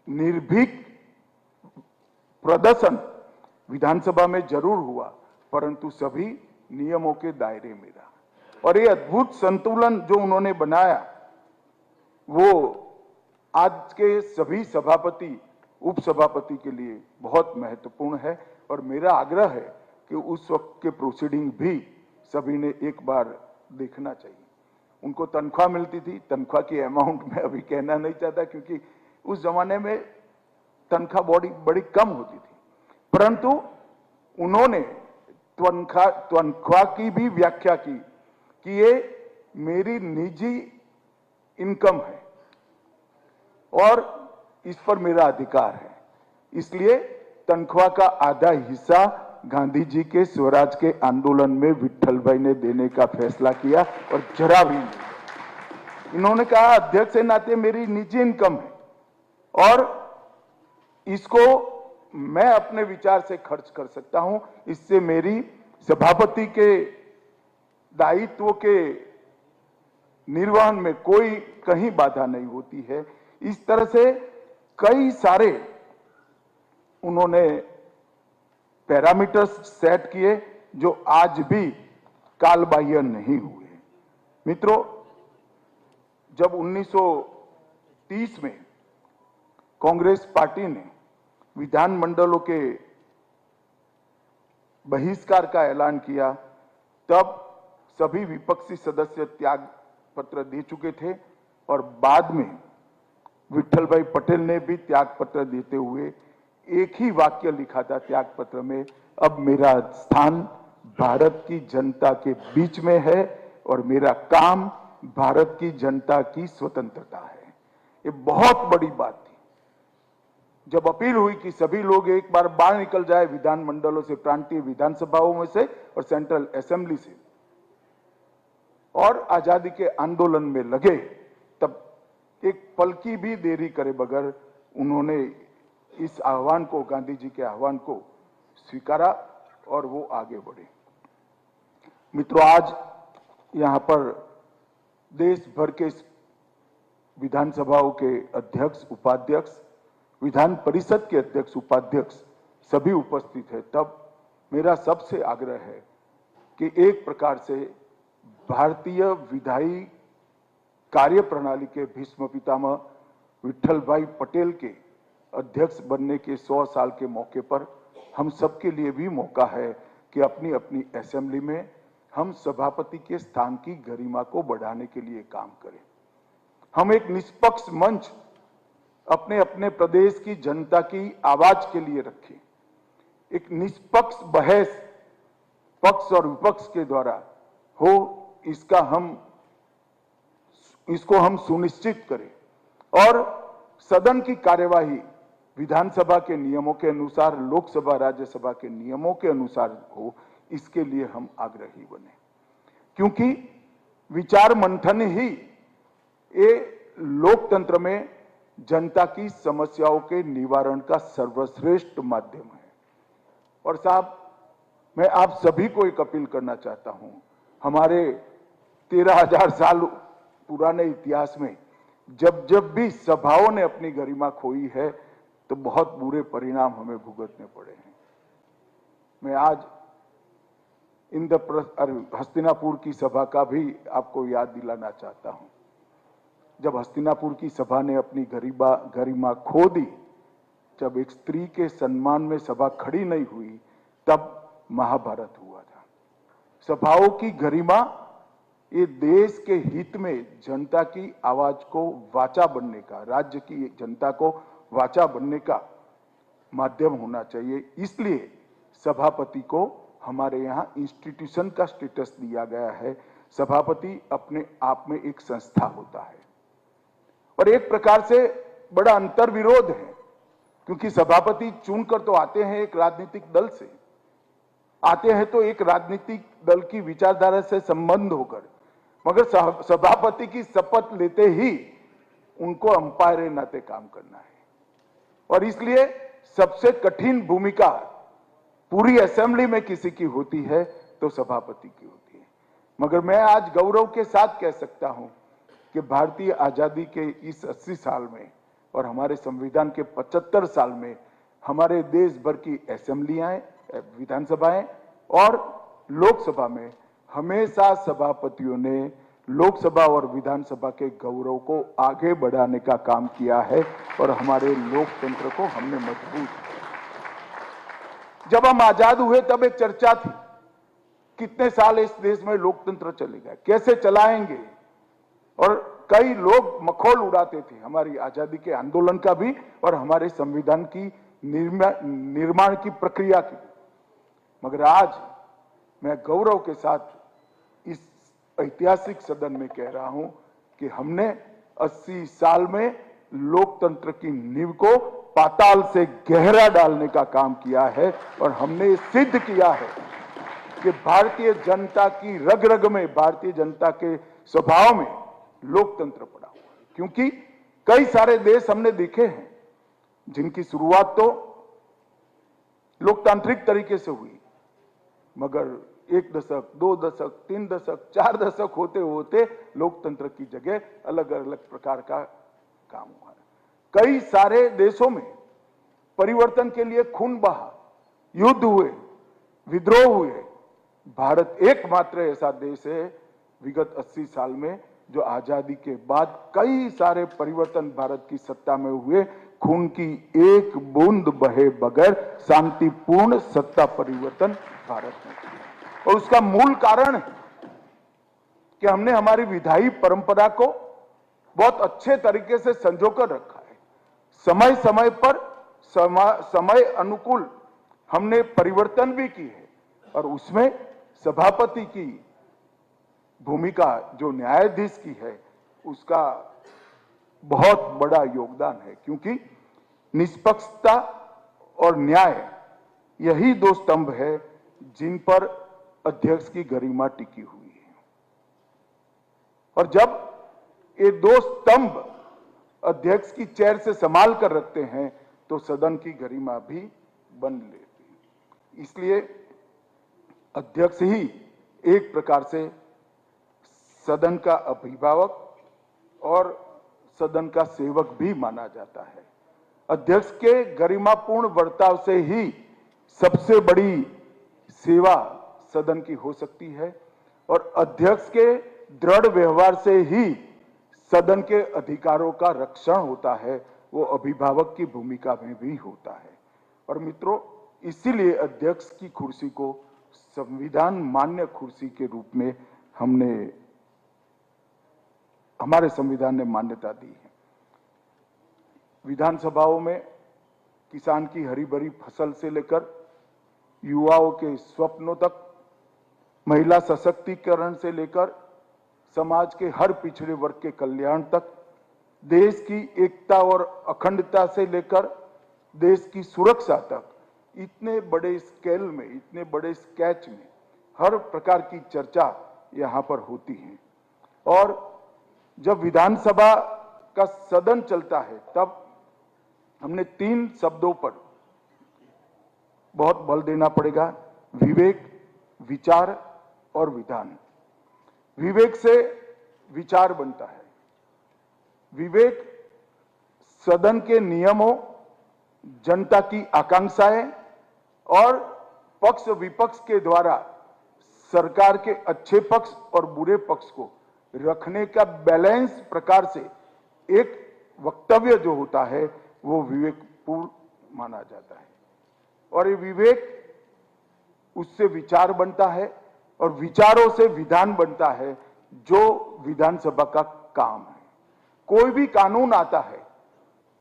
निर्भीक प्रदर्शन विधानसभा में जरूर हुआ, परंतु सभी नियमों के दायरे में रहा। और ये अद्भुत संतुलन जो उन्होंने बनाया वो आज के सभी सभापति, उपसभापति के लिए बहुत महत्वपूर्ण है। और मेरा आग्रह है कि उस वक्त के प्रोसीडिंग भी सभी ने एक बार देखना चाहिए। उनको तनख्वाह मिलती थी, तनख्वाह की अमाउंट में अभी कहना नहीं चाहता क्योंकि उस जमाने में तनख्वाह बड़ी कम होती थी, परंतु उन्होंने तनख्वाह की भी व्याख्या की कि ये मेरी निजी इनकम है और इस पर मेरा अधिकार है, इसलिए तनख्वाह का आधा हिस्सा गांधी जी के स्वराज के आंदोलन में विट्ठल भाई ने देने का फैसला किया। और जरा भी इन्होंने कहा अध्यक्ष के नाते मेरी निजी इनकम है और इसको मैं अपने विचार से खर्च कर सकता हूं, इससे मेरी सभापति के दायित्व के निर्वहन में कोई कहीं बाधा नहीं होती है। इस तरह से कई सारे उन्होंने पैरामीटर्स सेट किए जो आज भी कालबाह्य नहीं हुए। मित्रों, जब 1930 में कांग्रेस पार्टी ने विधानमंडलों के बहिष्कार का ऐलान किया, तब सभी विपक्षी सदस्य त्याग पत्र दे चुके थे और बाद में विट्ठल भाई पटेल ने भी त्याग पत्र देते हुए एक ही वाक्य लिखा था त्याग पत्र में, अब मेरा स्थान भारत की जनता के बीच में है और मेरा काम भारत की जनता की स्वतंत्रता है। ये बहुत बड़ी बात थी। जब अपील हुई कि सभी लोग एक बार बाहर निकल जाए विधानमंडलों से, प्रांतीय विधानसभाओं में से और सेंट्रल असेंबली से, और आजादी के आंदोलन में लगे, तब एक पल की भी देरी करे बगैर उन्होंने इस आह्वान को, गांधी जी के आह्वान को स्वीकारा और वो आगे बढ़े। मित्रों, आज यहां पर देश भर के विधानसभाओं के अध्यक्ष, उपाध्यक्ष, विधान परिषद के अध्यक्ष, उपाध्यक्ष सभी उपस्थित है। तब मेरा सबसे आग्रह है कि एक प्रकार से भारतीय विधायी कार्य प्रणाली के भीष्म पितामह विट्ठल भाई पटेल के अध्यक्ष बनने के 100 साल के मौके पर हम सबके लिए भी मौका है कि अपनी अपनी असेंबली में हम सभापति के स्थान की गरिमा को बढ़ाने के लिए काम करें। हम एक निष्पक्ष मंच अपने अपने प्रदेश की जनता की आवाज के लिए रखें। एक निष्पक्ष बहस पक्ष और विपक्ष के द्वारा हो, इसको हम सुनिश्चित करें और सदन की कार्यवाही विधानसभा के नियमों के अनुसार, लोकसभा राज्यसभा के नियमों के अनुसार हो, इसके लिए हम आग्रही बने, क्योंकि विचार मंथन ही ये लोकतंत्र में जनता की समस्याओं के निवारण का सर्वश्रेष्ठ माध्यम है। और साहब, मैं आप सभी को एक अपील करना चाहता हूं, हमारे 13,000 साल पुराने इतिहास में जब जब भी सभाओं ने अपनी गरिमा खोई है तो बहुत बुरे परिणाम हमें भुगतने पड़े हैं। मैं आज हस्तिनापुर की सभा का भी आपको याद दिलाना चाहता हूं। जब हस्तिनापुर की सभा ने अपनी गरिमा खो दी, जब एक स्त्री के सम्मान में सभा खड़ी नहीं हुई, तब महाभारत हुआ था। सभाओं की गरिमा ये देश के हित में जनता की आवाज को वाचा बनने का, राज्य की जनता को वाचा बनने का माध्यम होना चाहिए। इसलिए सभापति को हमारे यहाँ इंस्टीट्यूशन का स्टेटस दिया गया है। सभापति अपने आप में एक संस्था होता है और एक प्रकार से बड़ा अंतर्विरोध है, क्योंकि सभापति चुनकर तो आते हैं एक राजनीतिक दल से, आते हैं तो एक राजनीतिक दल की विचारधारा से संबंध होकर, मगर सभापति की शपथ लेते ही उनको अंपायर नाते काम करना है। और इसलिए सबसे कठिन भूमिका पूरी असेंबली में किसी की होती है तो सभापति की होती है। मगर मैं आज गौरव के साथ कह सकता हूं कि भारतीय आजादी के इस 80 साल में और हमारे संविधान के 75 साल में हमारे देश भर की असेंबलियां, विधानसभाएं और लोकसभा में हमेशा सभापतियों ने लोकसभा और विधानसभा के गौरव को आगे बढ़ाने का काम किया है और हमारे लोकतंत्र को हमने मजबूत किया। जब हम आजाद हुए तब एक चर्चा थी, कितने साल इस देश में लोकतंत्र चलेगा, कैसे चलाएंगे, और कई लोग मखौल उड़ाते थे हमारी आजादी के आंदोलन का भी और हमारे संविधान की निर्माण की प्रक्रिया की। मगर आज मैं गौरव के साथ इस ऐतिहासिक सदन में कह रहा हूं कि हमने 80 साल में लोकतंत्र की नींव को पाताल से गहरा डालने का काम किया है और हमने सिद्ध किया है कि भारतीय जनता की रग रग में, भारतीय जनता के स्वभाव में लोकतंत्र पड़ा हुआ है। क्योंकि कई सारे देश हमने देखे हैं जिनकी शुरुआत तो लोकतांत्रिक तरीके से हुई, मगर 1 दशक, 2 दशक, 3 दशक, 4 दशक होते होते लोकतंत्र की जगह अलग अलग प्रकार का काम हुआ है। कई सारे देशों में परिवर्तन के लिए खून बहा, युद्ध हुए, विद्रोह हुए। भारत एकमात्र ऐसा देश है विगत 80 साल में जो आजादी के बाद कई सारे परिवर्तन भारत की सत्ता में हुए, खून की एक बूंद बहे बगैर शांतिपूर्ण सत्ता परिवर्तन भारत में किया। और उसका मूल कारण है कि हमने हमारी विधायी परंपरा को बहुत अच्छे तरीके से संजोकर रखा है। समय समय पर समय अनुकूल हमने परिवर्तन भी की है और उसमें सभापति की भूमिका जो न्यायाधीश की है उसका बहुत बड़ा योगदान है, क्योंकि निष्पक्षता और न्याय यही 2 स्तंभ है जिन पर अध्यक्ष की गरिमा टिकी हुई है। और जब ये 2 स्तंभ अध्यक्ष की चेयर से संभाल कर रखते हैं तो सदन की गरिमा भी बन लेती है। इसलिए अध्यक्ष ही एक प्रकार से सदन का अभिभावक और सदन का सेवक भी माना जाता है। अध्यक्ष के गरिमापूर्ण बर्ताव से ही सबसे बड़ी सेवा सदन की हो सकती है और अध्यक्ष के दृढ़ व्यवहार से ही सदन के अधिकारों का रक्षण होता है, वो अभिभावक की भूमिका में भी होता है। और मित्रों, इसीलिए अध्यक्ष की कुर्सी को संविधान मान्य कुर्सी के रूप में हमारे संविधान ने मान्यता दी है। विधानसभाओं में किसान की हरी भरी फसल से लेकर युवाओं के स्वप्नों तक, महिला सशक्तिकरण से लेकर समाज के हर पिछड़े वर्ग के कल्याण तक, देश की एकता और अखंडता से लेकर देश की सुरक्षा तक, इतने बड़े स्केल में, इतने बड़े स्केच में हर प्रकार की चर्चा यहाँ पर होती है। और जब विधानसभा का सदन चलता है तब हमने 3 शब्दों पर बहुत बल देना पड़ेगा: विवेक, विचार और विधान। विवेक से विचार बनता है। विवेक सदन के नियमों, जनता की आकांक्षाएं और पक्ष विपक्ष के द्वारा सरकार के अच्छे पक्ष और बुरे पक्ष को रखने का बैलेंस प्रकार से एक वक्तव्य जो होता है वो विवेकपूर्ण माना जाता है। और ये विवेक, उससे विचार बनता है और विचारों से विधान बनता है, जो विधानसभा का काम है। कोई भी कानून आता है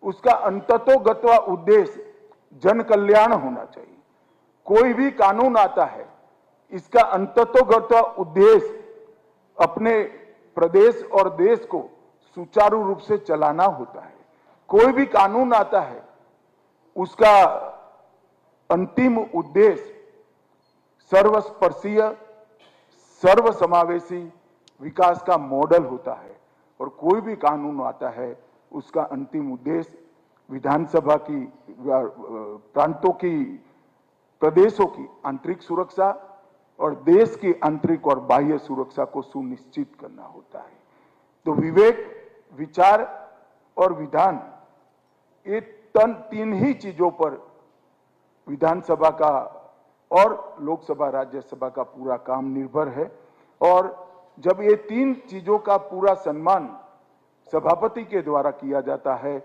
उसका अंततोगत्वा उद्देश्य जन कल्याण होना चाहिए। कोई भी कानून आता है इसका अंततोगत्वा उद्देश्य अपने प्रदेश और देश को सुचारू रूप से चलाना होता है। कोई भी कानून आता है उसका अंतिम उद्देश्य सर्वस्पर्शीय, सर्वसमावेशी विकास का मॉडल होता है। और कोई भी कानून आता है उसका अंतिम उद्देश्य विधानसभा की, प्रांतों की, प्रदेशों की आंतरिक सुरक्षा और देश की आंतरिक और बाह्य सुरक्षा को सुनिश्चित करना होता है। तो विवेक, विचार और विधान ये तीन ही चीजों पर विधानसभा का और लोकसभा राज्यसभा का पूरा काम निर्भर है। और जब ये तीन चीजों का पूरा सम्मान सभापति के द्वारा किया जाता है,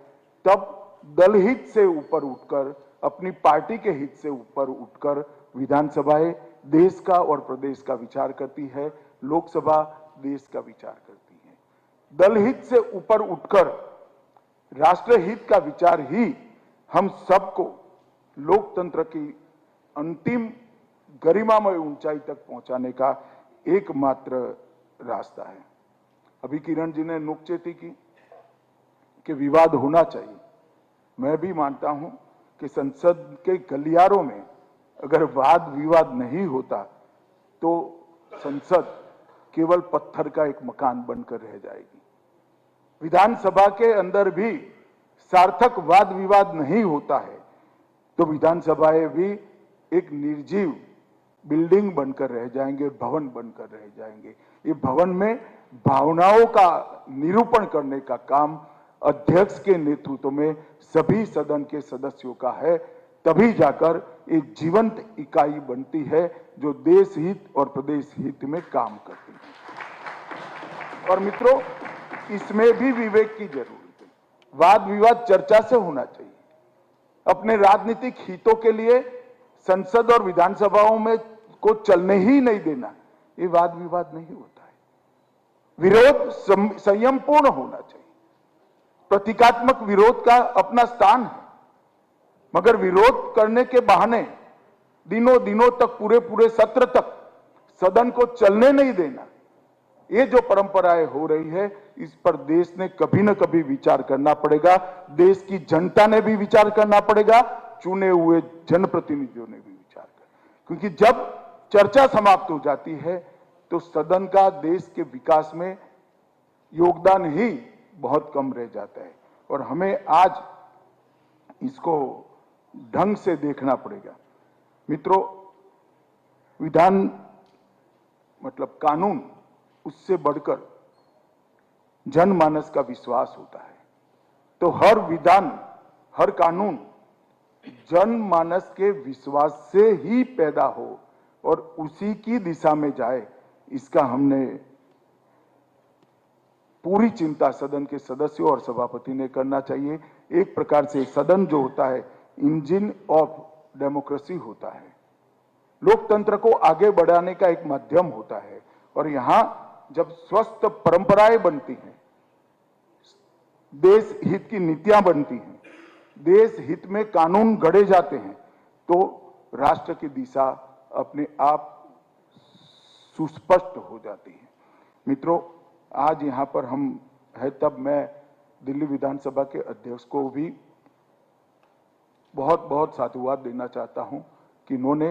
तब दल हित से ऊपर उठकर, अपनी पार्टी के हित से ऊपर उठकर विधानसभाएं देश का और प्रदेश का विचार करती है, लोकसभा देश का विचार करती है। दल हित से ऊपर उठकर राष्ट्रहित का विचार ही हम सबको लोकतंत्र की अंतिम गरिमामय ऊंचाई तक पहुंचाने का एकमात्र रास्ता है। अभी किरण जी ने नुकचेती की कि विवाद होना चाहिए। मैं भी मानता हूं कि संसद के गलियारों में अगर वाद विवाद नहीं होता तो संसद केवल पत्थर का एक मकान बनकर रह जाएगी। विधानसभा के अंदर भी सार्थक वाद विवाद नहीं होता है तो विधानसभाएं भी एक निर्जीव बिल्डिंग बनकर रह जाएंगे, भवन बनकर रह जाएंगे। ये भवन में भावनाओं का निरूपण करने का काम अध्यक्ष के नेतृत्व में सभी सदन के सदस्यों का है, तभी जाकर एक जीवंत इकाई बनती है जो देश हित और प्रदेश हित में काम करती है। और मित्रों, इसमें भी विवेक की जरूरत है। वाद विवाद चर्चा से होना चाहिए। अपने राजनीतिक हितों के लिए संसद और विधानसभाओं में को चलने ही नहीं देना, ये वाद विवाद नहीं होता है। विरोध संयमपूर्ण होना चाहिए। प्रतीकात्मक विरोध का अपना स्थान है, मगर विरोध करने के बहाने दिनों तक, पूरे सत्र तक सदन को चलने नहीं देना, ये जो परंपराएं हो रही है, इस पर देश ने कभी न कभी विचार करना पड़ेगा। देश की जनता ने भी विचार करना पड़ेगा, चुने हुए जनप्रतिनिधियों ने भी विचार करना, क्योंकि जब चर्चा समाप्त हो जाती है तो सदन का देश के विकास में योगदान ही बहुत कम रह जाता है। और हमें आज इसको ढंग से देखना पड़ेगा। मित्रों, विधान मतलब कानून, उससे बढ़कर जनमानस का विश्वास होता है। तो हर विधान, हर कानून जनमानस के विश्वास से ही पैदा हो और उसी की दिशा में जाए, इसका हमने पूरी चिंता सदन के सदस्यों और सभापति ने करना चाहिए। एक प्रकार से सदन जो होता है, इंजन ऑफ डेमोक्रेसी होता है, लोकतंत्र को आगे बढ़ाने का एक माध्यम होता है। और यहां जब स्वस्थ परंपराएं बनती हैं, देश हित की नीतियां बनती हैं, देश हित में कानून गढ़े जाते हैं, तो राष्ट्र की दिशा अपने आप सुस्पष्ट हो जाती है। मित्रों, आज यहां पर हम है, तब मैं दिल्ली विधानसभा के अध्यक्ष को भी बहुत बहुत साधुवाद देना चाहता हूं कि इन्होंने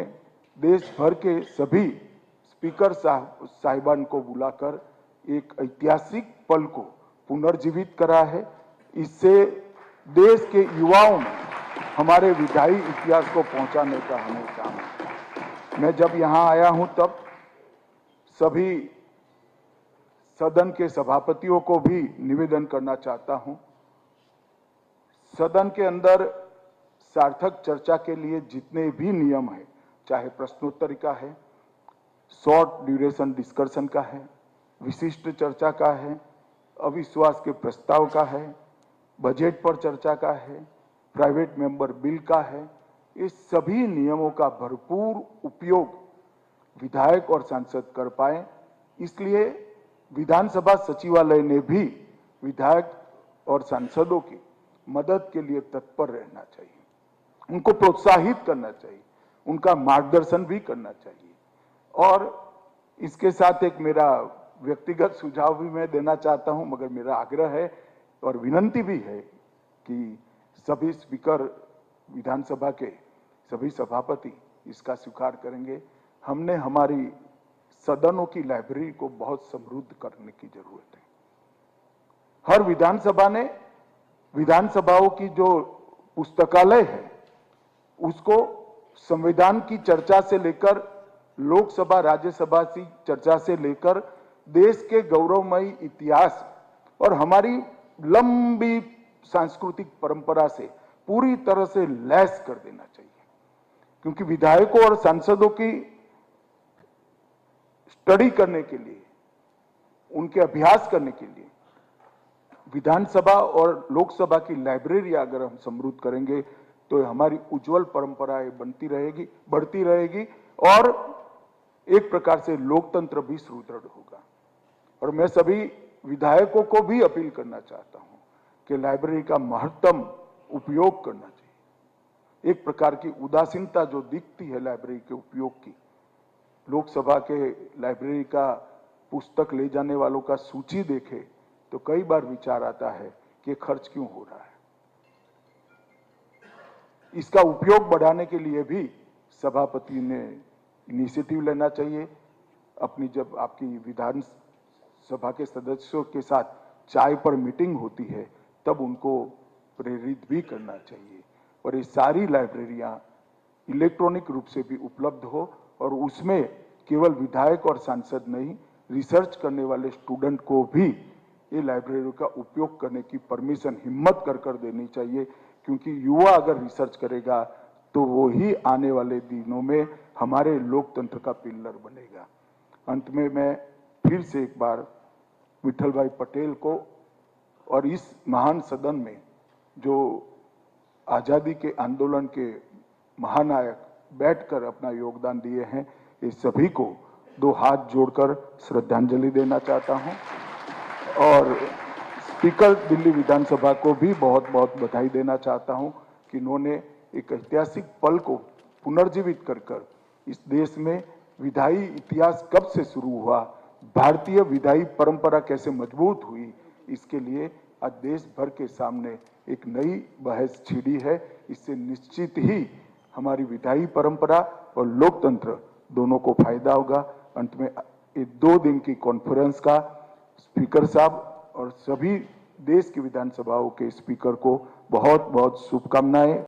देश भर के सभी स्पीकर साहिबान को बुलाकर एक ऐतिहासिक पल को पुनर्जीवित करा है। इससे देश के युवाओं में हमारे विधायी इतिहास को पहुंचाने का हमें काम है। मैं जब यहां आया हूं तब सभी सदन के सभापतियों को भी निवेदन करना चाहता हूं, सदन के अंदर सार्थक चर्चा के लिए जितने भी नियम हैं, चाहे प्रश्नोत्तरी का है, शॉर्ट ड्यूरेशन डिस्कशन का है, विशिष्ट चर्चा का है, अविश्वास के प्रस्ताव का है, बजट पर चर्चा का है, प्राइवेट मेंबर बिल का है, इस सभी नियमों का भरपूर उपयोग विधायक और सांसद कर पाए। इसलिए विधानसभा सचिवालय ने भी विधायक और सांसदों की मदद के लिए तत्पर रहना चाहिए, उनको प्रोत्साहित करना चाहिए, उनका मार्गदर्शन भी करना चाहिए। और इसके साथ एक मेरा व्यक्तिगत सुझाव भी मैं देना चाहता हूं, मगर मेरा आग्रह है और विनंती भी है कि सभी स्पीकर विधानसभा के सभी सभापति इसका स्वीकार करेंगे। हमने हमारी सदनों की लाइब्रेरी को बहुत समृद्ध करने की जरूरत है। हर विधानसभा ने विधानसभाओं की जो पुस्तकालय है उसको संविधान की चर्चा से लेकर लोकसभा राज्यसभा की चर्चा से लेकर देश के गौरवमयी इतिहास और हमारी लंबी सांस्कृतिक परंपरा से पूरी तरह से लैस कर देना चाहिए, क्योंकि विधायकों और सांसदों की स्टडी करने के लिए, उनके अभ्यास करने के लिए विधानसभा और लोकसभा की लाइब्रेरी अगर हम समृद्ध करेंगे तो हमारी उज्जवल परंपराएं बढ़ती रहेगी और एक प्रकार से लोकतंत्र भी सुदृढ़ होगा। और मैं सभी विधायकों को भी अपील करना चाहता हूं कि लाइब्रेरी का महत्तम उपयोग करना चाहिए। एक प्रकार की उदासीनता जो दिखती है लाइब्रेरी के उपयोग की, लोकसभा के लाइब्रेरी का पुस्तक ले जाने वालों का सूची देखे तो कई बार विचार आता है कि खर्च क्यों हो रहा है। इसका उपयोग बढ़ाने के लिए भी सभापति ने इनिशिएटिव लेना चाहिए। अपनी जब आपकी विधान सभा के सदस्यों के साथ चाय पर मीटिंग होती है तब उनको प्रेरित भी करना चाहिए और ये सारी लाइब्रेरियां इलेक्ट्रॉनिक रूप से भी उपलब्ध हो और उसमें केवल विधायक और सांसद नहीं, रिसर्च करने वाले स्टूडेंट को भी ये लाइब्रेरी का उपयोग करने की परमिशन हिम्मत कर देनी चाहिए, क्योंकि युवा अगर रिसर्च करेगा तो वो ही आने वाले दिनों में हमारे लोकतंत्र का पिलर बनेगा। अंत में मैं फिर से एक बार विठल भाई पटेल को और इस महान सदन में जो आजादी के आंदोलन के महानायक बैठकर अपना योगदान दिए हैं, ये सभी को दो हाथ जोड़कर श्रद्धांजलि देना चाहता हूं और स्पीकर दिल्ली विधानसभा को भी बहुत बहुत बधाई देना चाहता हूं कि इन्होंने एक ऐतिहासिक पल को पुनर्जीवित कर इस देश में विधायी इतिहास कब से शुरू हुआ, भारतीय विधायी परंपरा कैसे मजबूत हुई, इसके लिए आज देश भर के सामने एक नई बहस छिड़ी है। इससे निश्चित ही हमारी विधायी परंपरा और लोकतंत्र दोनों को फायदा होगा। अंत में ये 2 दिन की कॉन्फ्रेंस का स्पीकर साहब और सभी देश की विधानसभाओं के स्पीकर को बहुत बहुत शुभकामनाएं।